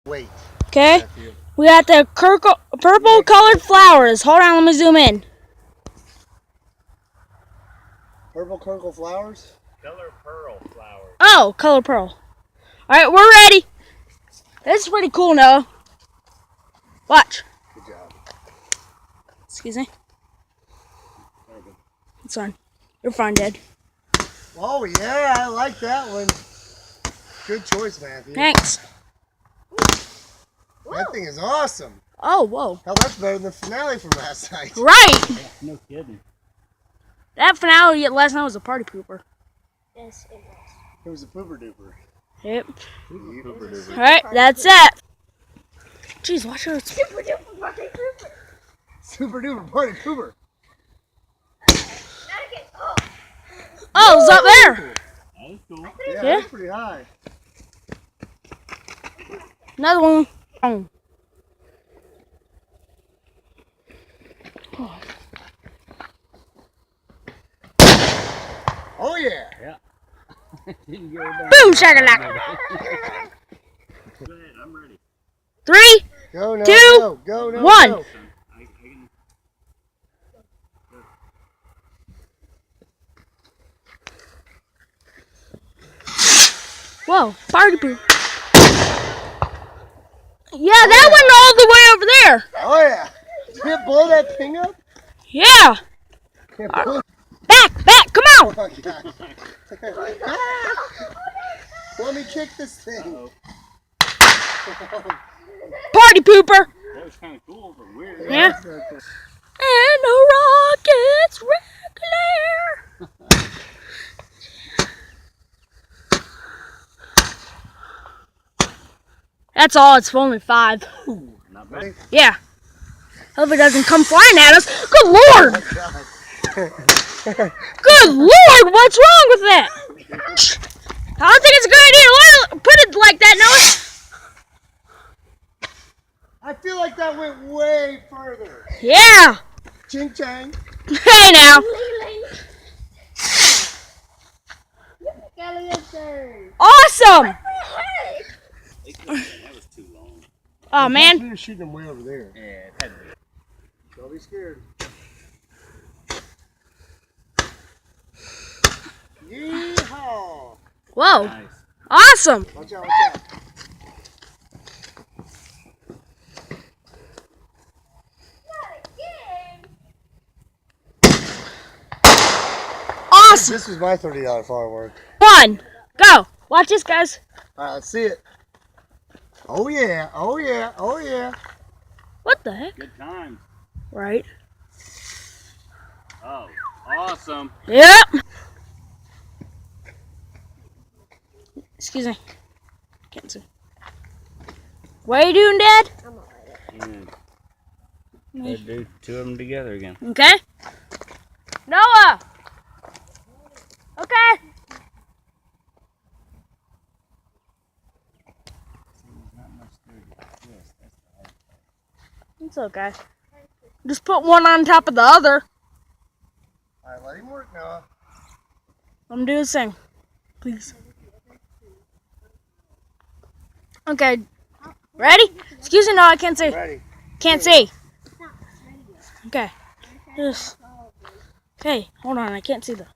Wait. Okay. We got the purple colored flowers. Hold on, let me zoom in. Purple flowers? Color pearl flowers. Oh, color pearl. Alright, we're ready. This is pretty cool, Noah. Watch. Good job. Excuse me. It's fine. You're fine, Dad. Oh, yeah, I like that one. Good choice, Matthew. Thanks. That thing is awesome. Oh, whoa. Hell, that's better than the finale from last night. Right. No kidding. That finale last night was a party pooper. Yes, it was. It was a pooper duper. Yep. Pooper duper. Alright, that's it. Jeez, watch out. Super duper party pooper. Super duper party pooper. Oh, it's up there. That was cool. Yeah, Yeah. that's pretty high. Another one. Oh. Oh, yeah. Yeah. Didn't go down. Boom, shakalaka. Go ahead, I'm ready. 3, Go, no, 2, go. Go, no, 1. go. I can... Whoa, party poop. Yeah, that went all the way over there. Oh, yeah. Did it blow that thing up? Yeah. It blew. Back, come on. Oh, God. Let me kick this thing. Party pooper. That was kind of cool, but weird. Yeah. That's right there. And the rockets regular. That's all. It's only 5. Not bad. Yeah. Hope it doesn't come flying at us. Good Lord. Good Lord. What's wrong with that? I don't think it's a good idea to put it like that, Noah. I feel like that went way further. Yeah. Ching chang. Hey now. Awesome. That was too long. Oh man. We were shooting them way over there. Yeah, it had to be. Don't be scared. Yeehaw! Whoa. Nice. Awesome. Watch out, watch out. Awesome. This was my $30 firework. 1. Go. Watch this, guys. Alright, let's see it. Oh yeah, oh yeah, oh yeah. What the heck? Good times. Right. Oh, awesome. Yep. Excuse me. Can't see. What are you doing, Dad? Let's do 2 of them together again. Okay. Noah. Okay. It's okay. Just put one on top of the other. Alright, let him work now. Let him do his thing. Please. Okay. Ready? Excuse me, no, I can't see. Ready. Can't see. Okay. Just. Okay, hold on, I can't see the.